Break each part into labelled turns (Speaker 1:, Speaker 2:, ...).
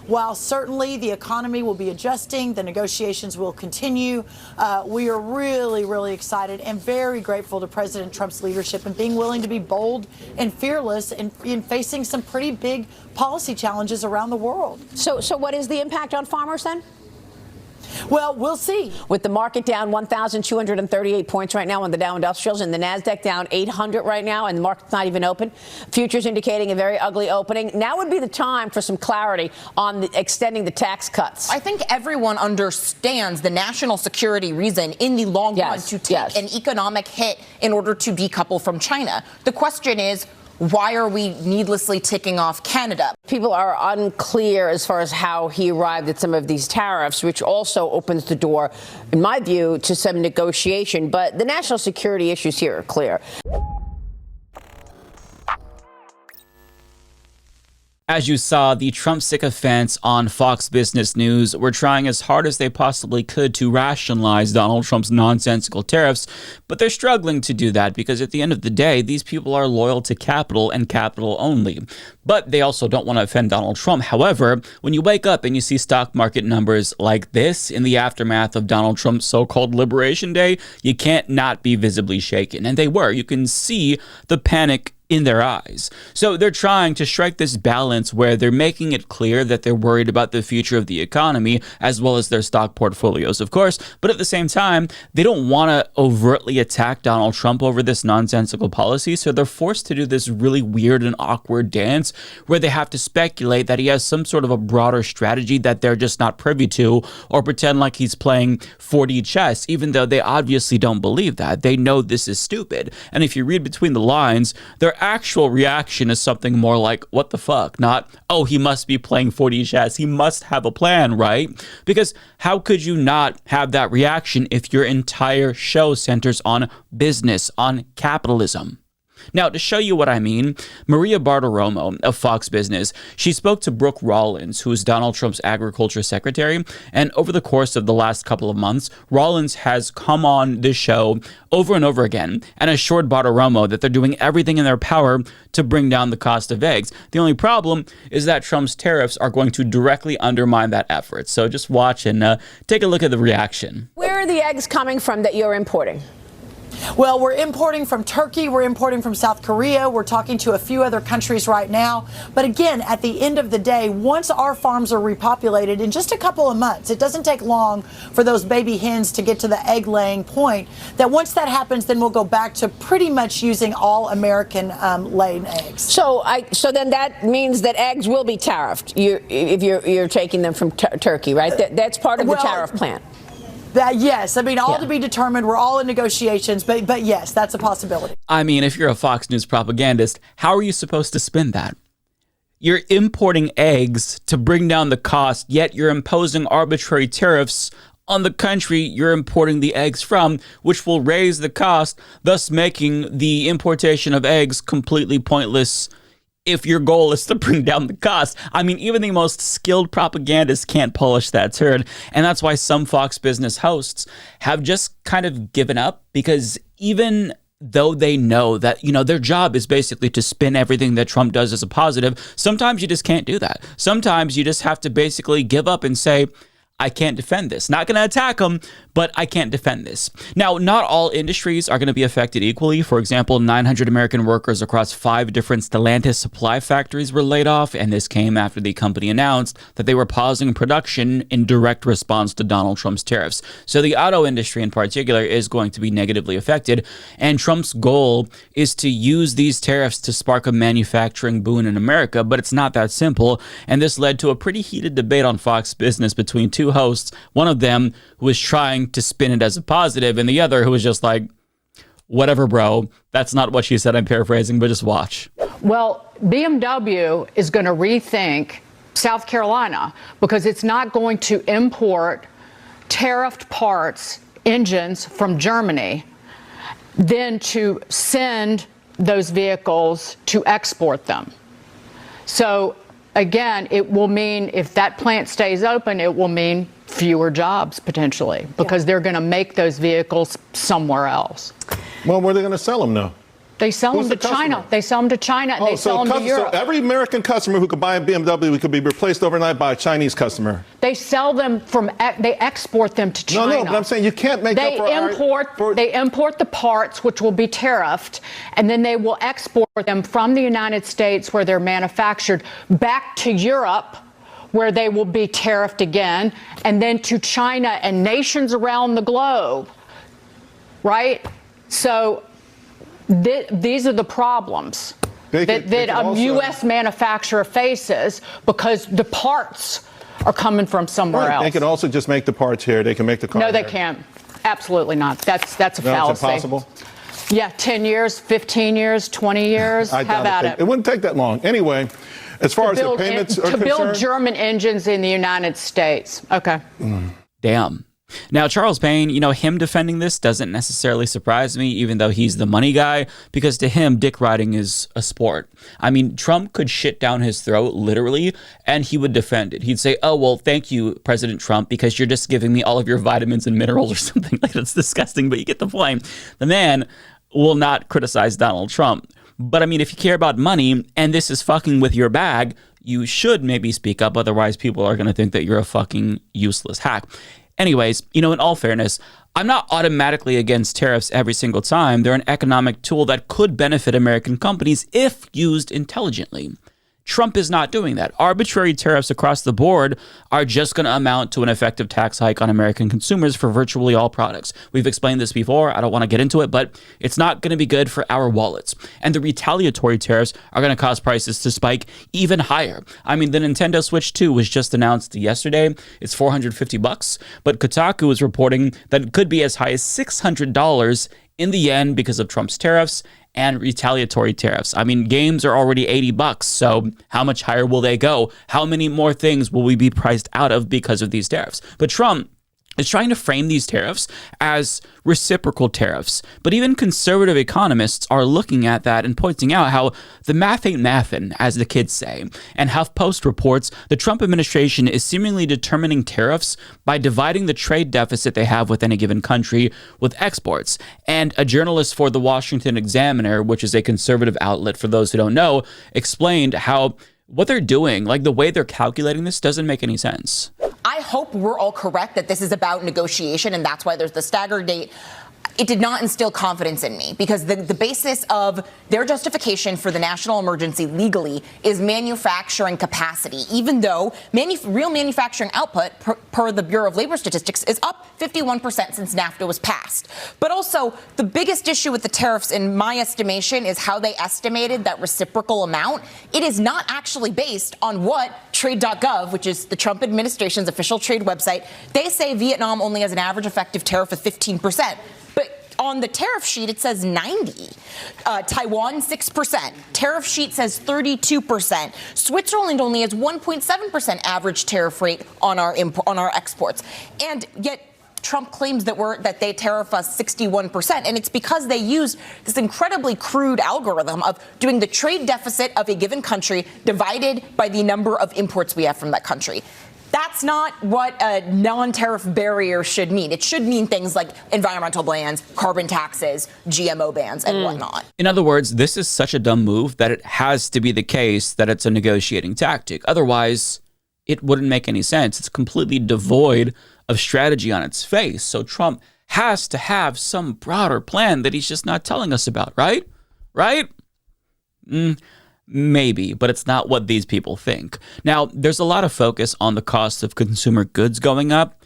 Speaker 1: while certainly the economy will be adjusting, the negotiations will continue. We are really, really excited and very grateful to President Trump's leadership and being willing to be bold and fearless in facing some pretty big policy challenges around the world.
Speaker 2: So what is the impact on farmers then?
Speaker 1: Well, we'll see.
Speaker 2: With the market down 1,238 points right now on the Dow Industrials and the Nasdaq down 800 right now, and the market's not even open. Futures indicating a very ugly opening. Now would be the time for some clarity on extending the tax cuts.
Speaker 3: I think everyone understands the national security reason in the long run to take an economic hit in order to decouple from China. The question is, why are we needlessly ticking off Canada?
Speaker 2: People are unclear as far as how he arrived at some of these tariffs, which also opens the door, in my view, to some negotiation. But the national security issues here are clear.
Speaker 4: As you saw, the Trump sycophants on Fox Business News were trying as hard as they possibly could to rationalize Donald Trump's nonsensical tariffs, but they're struggling to do that because at the end of the day, these people are loyal to capital and capital only. But they also don't want to offend Donald Trump. However, when you wake up and you see stock market numbers like this in the aftermath of Donald Trump's so-called Liberation Day, you can't not be visibly shaken. And they were. You can see the panic in their eyes. So they're trying to strike this balance where they're making it clear that they're worried about the future of the economy as well as their stock portfolios, of course. But at the same time, they don't want to overtly attack Donald Trump over this nonsensical policy. So they're forced to do this really weird and awkward dance where they have to speculate that he has some sort of a broader strategy that they're just not privy to, or pretend like he's playing 4D chess, even though they obviously don't believe that. They know this is stupid. And if you read between the lines, their actual reaction is something more like, what the fuck? Not, oh, he must be playing 4D chess. He must have a plan, right? Because how could you not have that reaction if your entire show centers on business, on capitalism? Now, to show you what I mean, Maria Bartiromo of Fox Business, she spoke to Brooke Rollins, who is Donald Trump's agriculture secretary, and over the course of the last couple of months, Rollins has come on this show over and over again and assured Bartiromo that they're doing everything in their power to bring down the cost of eggs. The only problem is that Trump's tariffs are going to directly undermine that effort. So just watch and take a look at the reaction.
Speaker 2: Where are the eggs coming from that you're importing?
Speaker 1: Well, we're importing from Turkey, we're importing from South Korea, we're talking to a few other countries right now. But again, at the end of the day, once our farms are repopulated in just a couple of months, it doesn't take long for those baby hens to get to the egg laying point, that once that happens, then we'll go back to pretty much using all American laid eggs.
Speaker 2: So then that means that eggs will be tariffed if you're taking them from Turkey, right? That's part of the tariff plan.
Speaker 1: Yes, I mean, all to be determined. We're all in negotiations, but yes, that's a possibility.
Speaker 4: I mean, if you're a Fox News propagandist, how are you supposed to spin that? You're importing eggs to bring down the cost, yet you're imposing arbitrary tariffs on the country you're importing the eggs from, which will raise the cost, thus making the importation of eggs completely pointless if your goal is to bring down the cost. I mean, even the most skilled propagandists can't polish that turd. And that's why some Fox Business hosts have just kind of given up, because even though they know that, you know, their job is basically to spin everything that Trump does as a positive, sometimes you just can't do that. Sometimes you just have to basically give up and say, I can't defend this. Not going to attack them, but I can't defend this. Now, not all industries are going to be affected equally. For example, 900 American workers across 5 different Stellantis supply factories were laid off, and this came after the company announced that they were pausing production in direct response to Donald Trump's tariffs. So the auto industry in particular is going to be negatively affected, and Trump's goal is to use these tariffs to spark a manufacturing boom in America, but it's not that simple, and this led to a pretty heated debate on Fox Business between two hosts, one of them who was trying to spin it as a positive, and the other who was just like, whatever, bro. That's not what she said. I'm paraphrasing, but just watch.
Speaker 5: Well, BMW is going to rethink South Carolina because it's not going to import tariffed parts, engines from Germany, then to send those vehicles to export them. So again, it will mean, if that plant stays open, it will mean fewer jobs potentially, because they're going to make those vehicles somewhere else.
Speaker 6: Well, where are they going to sell them now?
Speaker 5: They sell them to China. They sell them to China, and they sell them to Europe.
Speaker 6: So every American customer who could buy a BMW could be replaced overnight by a Chinese customer.
Speaker 5: They sell them they export them to China.
Speaker 6: No, but I'm saying you can't make
Speaker 5: they import the parts, which will be tariffed, and then they will export them from the United States, where they're manufactured, back to Europe, where they will be tariffed again, and then to China and nations around the globe. Right? So these are the problems that a U.S. manufacturer faces, because the parts are coming from somewhere else.
Speaker 6: They can also just make the parts here. They can make the car.
Speaker 5: No, they can't. Absolutely not. That's a fallacy.
Speaker 6: It's impossible?
Speaker 5: Yeah, 10 years, 15 years, 20 years. Have at it.
Speaker 6: It wouldn't take that long. Anyway, as far as the payments are concerned.
Speaker 5: To build German engines in the United States. Okay.
Speaker 4: Damn. Now, Charles Payne, him defending this doesn't necessarily surprise me, even though he's the money guy, because to him, dick riding is a sport. I mean, Trump could shit down his throat, literally, and he would defend it. He'd say, oh, well, thank you, President Trump, because you're just giving me all of your vitamins and minerals or something. Like, that's disgusting, but you get the point. The man will not criticize Donald Trump. But, I mean, if you care about money, and this is fucking with your bag, you should maybe speak up. Otherwise, people are going to think that you're a fucking useless hack. Anyways, in all fairness, I'm not automatically against tariffs every single time. They're an economic tool that could benefit American companies if used intelligently. Trump is not doing that. Arbitrary tariffs across the board are just going to amount to an effective tax hike on American consumers for virtually all products. We've explained this before. I don't want to get into it, but it's not going to be good for our wallets. And the retaliatory tariffs are going to cause prices to spike even higher. I mean, the Nintendo Switch 2 was just announced yesterday. It's $450, but Kotaku is reporting that it could be as high as $600 in the end because of Trump's tariffs and retaliatory tariffs. I mean, games are already $80, so how much higher will they go? How many more things will we be priced out of because of these tariffs? But Trump is trying to frame these tariffs as reciprocal tariffs. But even conservative economists are looking at that and pointing out how the math ain't mathin', as the kids say. And HuffPost reports the Trump administration is seemingly determining tariffs by dividing the trade deficit they have with any given country with exports. And a journalist for the Washington Examiner, which is a conservative outlet for those who don't know, explained how what they're doing, like the way they're calculating this, doesn't make any sense.
Speaker 3: I hope we're all correct that this is about negotiation, and that's why there's the stagger date. It did not instill confidence in me, because the basis of their justification for the national emergency legally is manufacturing capacity, even though real manufacturing output, per the Bureau of Labor Statistics, is up 51% since NAFTA was passed. But also, the biggest issue with the tariffs, in my estimation, is how they estimated that reciprocal amount. It is not actually based on what Trade.gov, which is the Trump administration's official trade website, they say Vietnam only has an average effective tariff of 15%. On the tariff sheet, it says 90. Taiwan, 6%. Tariff sheet says 32%. Switzerland only has 1.7% average tariff rate on our exports. And yet Trump claims that they tariff us 61%. And it's because they use this incredibly crude algorithm of doing the trade deficit of a given country divided by the number of imports we have from that country. That's not what a non-tariff barrier should mean. It should mean things like environmental bans, carbon taxes, GMO bans, and whatnot.
Speaker 4: In other words, this is such a dumb move that it has to be the case that it's a negotiating tactic. Otherwise, it wouldn't make any sense. It's completely devoid of strategy on its face. So Trump has to have some broader plan that he's just not telling us about, right? Right? Maybe, but it's not what these people think. Now, there's a lot of focus on the cost of consumer goods going up,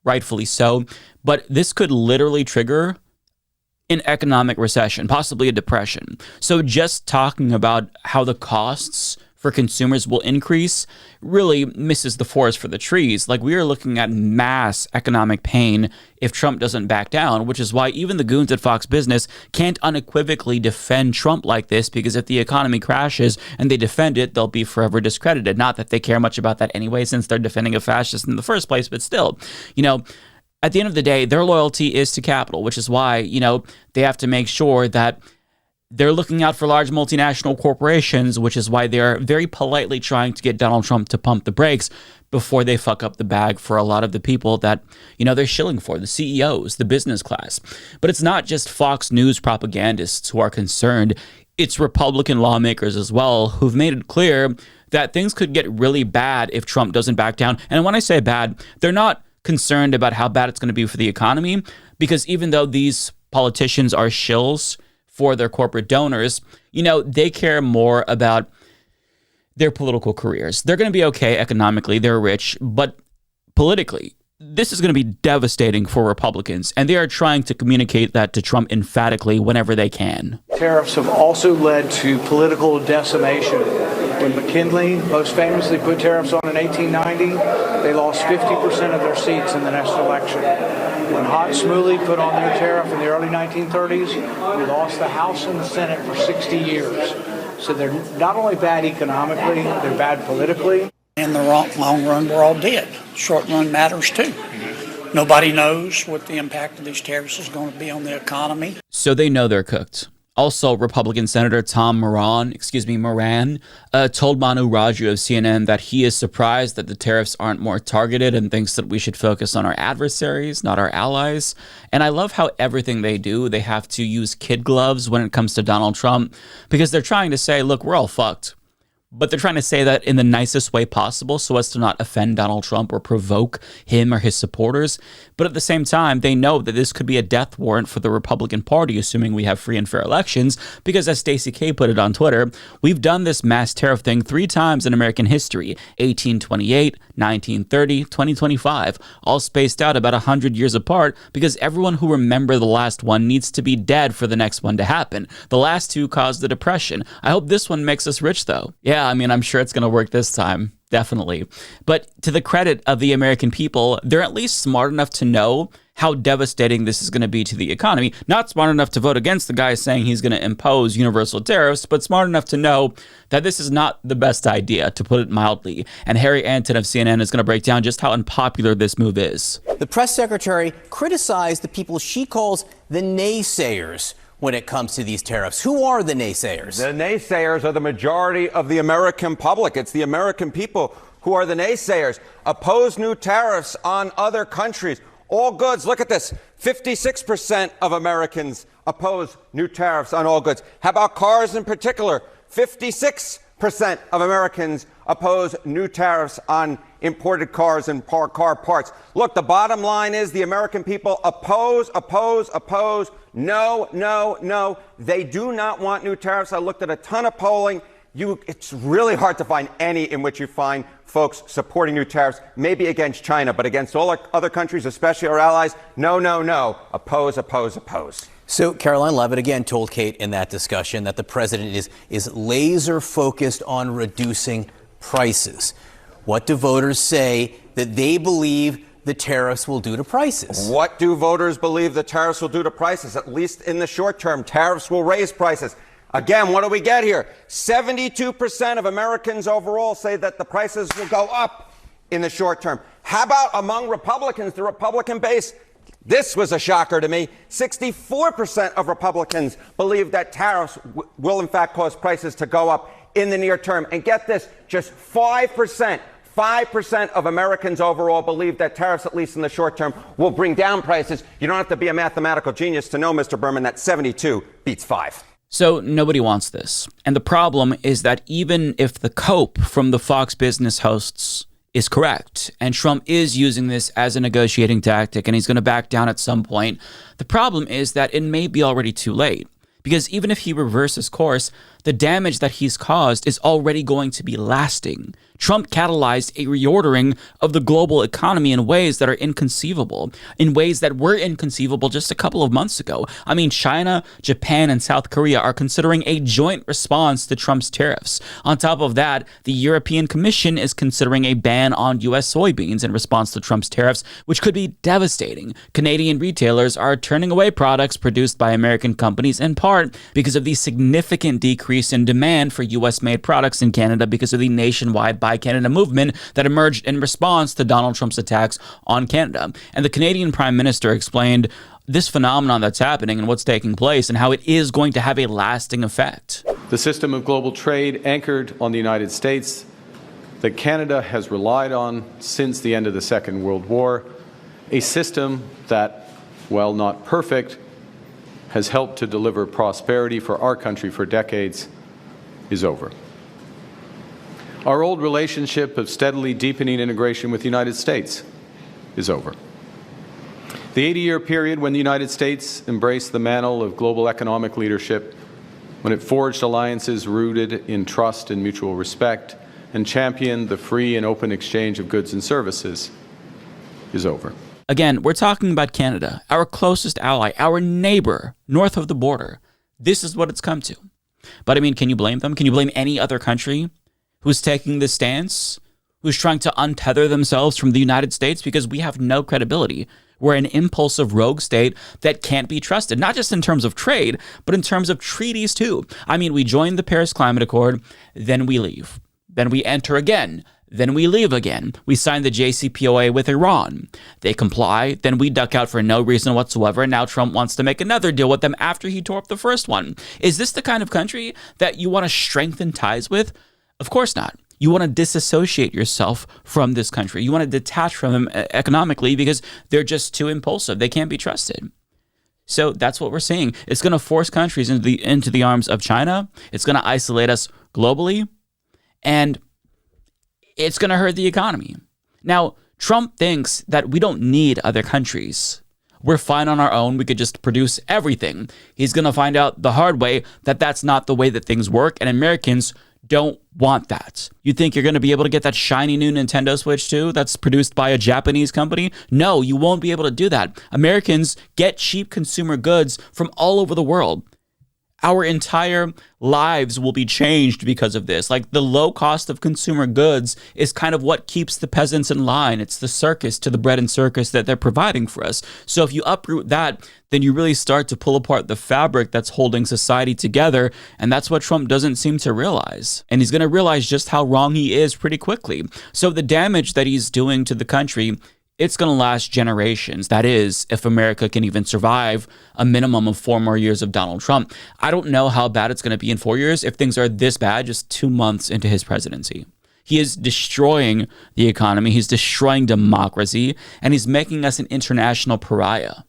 Speaker 4: rightfully so, but this could literally trigger an economic recession, possibly a depression. So just talking about how the costs for consumers will increase really misses the forest for the trees. Like, we are looking at mass economic pain if Trump doesn't back down, which is why even the goons at Fox Business can't unequivocally defend Trump like this, because if the economy crashes and they defend it, they'll be forever discredited. Not that they care much about that anyway, since they're defending a fascist in the first place, but still, at the end of the day, their loyalty is to capital, which is why, they have to make sure that they're looking out for large multinational corporations, which is why they're very politely trying to get Donald Trump to pump the brakes before they fuck up the bag for a lot of the people that, they're shilling for, the CEOs, the business class. But it's not just Fox News propagandists who are concerned. It's Republican lawmakers as well who've made it clear that things could get really bad if Trump doesn't back down. And when I say bad, they're not concerned about how bad it's going to be for the economy, because even though these politicians are shills for their corporate donors, they care more about their political careers. They're going to be okay economically, they're rich, but politically, this is going to be devastating for Republicans, and they are trying to communicate that to Trump emphatically whenever they can.
Speaker 7: Tariffs have also led to political decimation. When McKinley most famously put tariffs on in 1890, they lost 50% of their seats in the next election. When Hott and Smolley put on their tariff in the early 1930s, we lost the House and the Senate for 60 years. So they're not only bad economically, they're bad politically.
Speaker 8: In the long run, we're all dead. Short run matters too. Nobody knows what the impact of these tariffs is going to be on the economy.
Speaker 4: So they know they're cooked. Also, Republican Senator Tom Moran, told Manu Raju of CNN that he is surprised that the tariffs aren't more targeted and thinks that we should focus on our adversaries, not our allies. And I love how everything they do, they have to use kid gloves when it comes to Donald Trump, because they're trying to say, look, we're all fucked. But they're trying to say that in the nicest way possible so as to not offend Donald Trump or provoke him or his supporters. But at the same time, they know that this could be a death warrant for the Republican Party, assuming we have free and fair elections, because as Stacey K put it on Twitter, we've done this mass tariff thing 3 times in American history, 1828, 1930, 2025, all spaced out about 100 years apart, because everyone who remember the last one needs to be dead for the next one to happen. The last 2 caused the Depression. I hope this one makes us rich, though. Yeah, I'm sure it's going to work this time. Definitely. But to the credit of the American people, they're at least smart enough to know how devastating this is going to be to the economy. Not smart enough to vote against the guy saying he's going to impose universal tariffs, but smart enough to know that this is not the best idea, to put it mildly. And Harry Anton of CNN is going to break down just how unpopular this move is.
Speaker 9: The press secretary criticized the people she calls the naysayers when it comes to these tariffs. Who are the naysayers?
Speaker 10: The naysayers are the majority of the American public. It's the American people who are the naysayers. Oppose new tariffs on other countries. All goods, look at this, 56% of Americans oppose new tariffs on all goods. How about cars in particular? 56% of Americans oppose new tariffs on imported cars and car parts. Look, the bottom line is the American people oppose. No. They do not want new tariffs. I looked at a ton of polling. It's really hard to find any in which you find folks supporting new tariffs, maybe against China, but against all other countries, especially our allies, no. Oppose.
Speaker 9: So Caroline Leavitt again told Kate in that discussion that the president is laser focused on reducing prices. What do voters say that they believe the tariffs will do to prices?
Speaker 10: What do voters believe the tariffs will do to prices? At least in the short term, tariffs will raise prices. Again, what do we get here? 72% of Americans overall say that the prices will go up in the short term. How about among Republicans, the Republican base? This was a shocker to me. 64% of Republicans believe that tariffs will in fact cause prices to go up in the near term. And get this, just 5% of Americans overall believe that tariffs, at least in the short term, will bring down prices. You don't have to be a mathematical genius to know, Mr. Berman, that 72 beats 5.
Speaker 4: So nobody wants this. And the problem is that even if the cope from the Fox Business hosts is correct, and Trump is using this as a negotiating tactic, and he's going to back down at some point, the problem is that it may be already too late. Because even if he reverses course, the damage that he's caused is already going to be lasting. Trump catalyzed a reordering of the global economy in ways that are inconceivable, in ways that were inconceivable just a couple of months ago. I mean, China, Japan, and South Korea are considering a joint response to Trump's tariffs. On top of that, the European Commission is considering a ban on U.S. soybeans in response to Trump's tariffs, which could be devastating. Canadian retailers are turning away products produced by American companies in part because of the significant decrease in demand for U.S.-made products in Canada because of the nationwide Buy Canada movement that emerged in response to Donald Trump's attacks on Canada. And the Canadian Prime Minister explained this phenomenon that's happening and what's taking place and how it is going to have a lasting effect.
Speaker 11: The system of global trade anchored on the United States that Canada has relied on since the end of the Second World War, a system that, while not perfect, has helped to deliver prosperity for our country for decades, is over. Our old relationship of steadily deepening integration with the United States is over. The 80-year period when the United States embraced the mantle of global economic leadership, when it forged alliances rooted in trust and mutual respect, and championed the free and open exchange of goods and services, is over.
Speaker 4: Again, we're talking about Canada, our closest ally, our neighbor, north of the border. This is what it's come to. But I mean, can you blame them? Can you blame any other country who's taking this stance, who's trying to untether themselves from the United States? Because we have no credibility. We're an impulsive rogue state that can't be trusted, not just in terms of trade, but in terms of treaties too. I mean, we joined the Paris Climate Accord, then we leave. Then we enter again. Then we leave again. We sign the JCPOA with Iran. They comply. Then we duck out for no reason whatsoever. And now Trump wants to make another deal with them after he tore up the first one. Is this the kind of country that you want to strengthen ties with? Of course not. You want to disassociate yourself from this country. You want to detach from them economically because they're just too impulsive. They can't be trusted. So that's what we're seeing. It's going to force countries into the arms of China. It's going to isolate us globally. And it's going to hurt the economy. Now, Trump thinks that we don't need other countries. We're fine on our own. We could just produce everything. He's going to find out the hard way that that's not the way that things work, and Americans don't want that. You think you're going to be able to get that shiny new Nintendo Switch too that's produced by a Japanese company? No, you won't be able to do that. Americans get cheap consumer goods from all over the world. Our entire lives will be changed because of this. Like, the low cost of consumer goods is kind of what keeps the peasants in line. It's the circus to the bread and circus that they're providing for us. So if you uproot that, then you really start to pull apart the fabric that's holding society together. And that's what Trump doesn't seem to realize. And he's going to realize just how wrong he is pretty quickly. So the damage that he's doing to the country, it's going to last generations. That is, if America can even survive a minimum of 4 more years of Donald Trump. I don't know how bad it's going to be in 4 years if things are this bad just 2 months into his presidency. He is destroying the economy. He's destroying democracy, and he's making us an international pariah.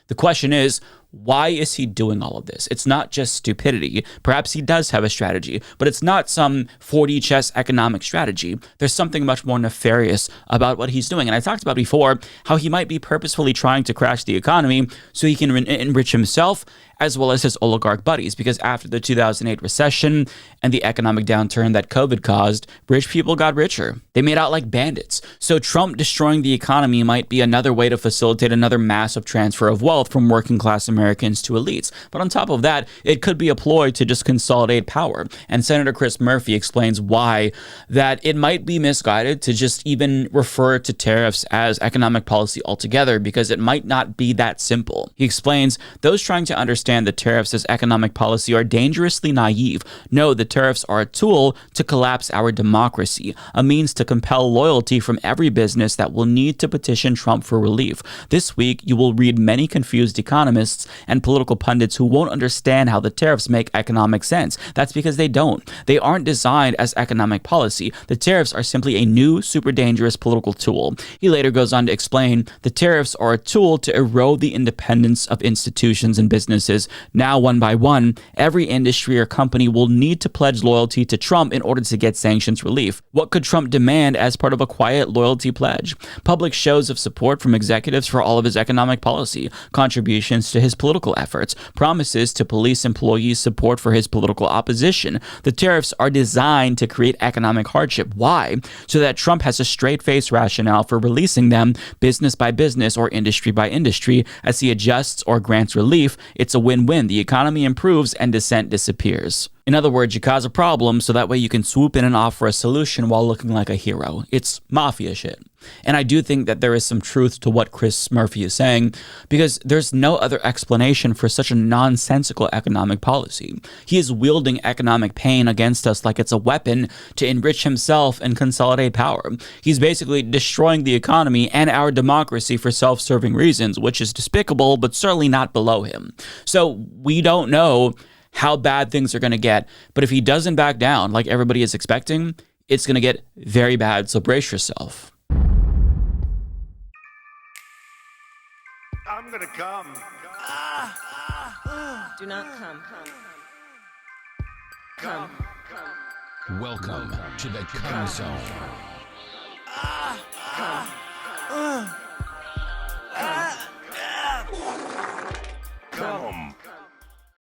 Speaker 4: The question is, why is he doing all of this? It's not just stupidity. Perhaps he does have a strategy, but it's not some 4D chess economic strategy. There's something much more nefarious about what he's doing. And I talked about before how he might be purposefully trying to crash the economy so he can enrich himself as well as his oligarch buddies. Because after the 2008 recession and the economic downturn that COVID caused, rich people got richer. They made out like bandits. So Trump destroying the economy might be another way to facilitate another massive transfer of wealth from working class Americans to elites. But on top of that, it could be a ploy to just consolidate power. And Senator Chris Murphy explains why that it might be misguided to just even refer to tariffs as economic policy altogether, because it might not be that simple. He explains those trying to understand the tariffs as economic policy are dangerously naive. No, the tariffs are a tool to collapse our democracy, a means to compel loyalty from every business that will need to petition Trump for relief. This week, you will read many confused economists and political pundits who won't understand how the tariffs make economic sense. That's because they don't. They aren't designed as economic policy. The tariffs are simply a new, super dangerous political tool. He later goes on to explain the tariffs are a tool to erode the independence of institutions and businesses. Now, one by one, every industry or company will need to pledge loyalty to Trump in order to get sanctions relief. What could Trump demand as part of a quiet loyalty pledge? Public shows of support from executives for all of his economic policy, contributions to his political efforts, promises to police employees support for his political opposition. The tariffs are designed to create economic hardship. Why? So that Trump has a straight-faced rationale for releasing them business by business or industry by industry. As he adjusts or grants relief, it's a win-win. The economy improves and dissent disappears. In other words, you cause a problem so that way you can swoop in and offer a solution while looking like a hero. It's mafia shit. And I do think that there is some truth to what Chris Murphy is saying, because there's no other explanation for such a nonsensical economic policy. He is wielding economic pain against us like it's a weapon to enrich himself and consolidate power. He's basically destroying the economy and our democracy for self-serving reasons, which is despicable, but certainly not below him. So we don't know how bad things are going to get, but if he doesn't back down like everybody is expecting, it's going to get very bad, so brace yourself.
Speaker 12: I'm gonna come.
Speaker 13: Do not come.
Speaker 12: Come.
Speaker 14: Welcome to the Come Zone.
Speaker 12: Come.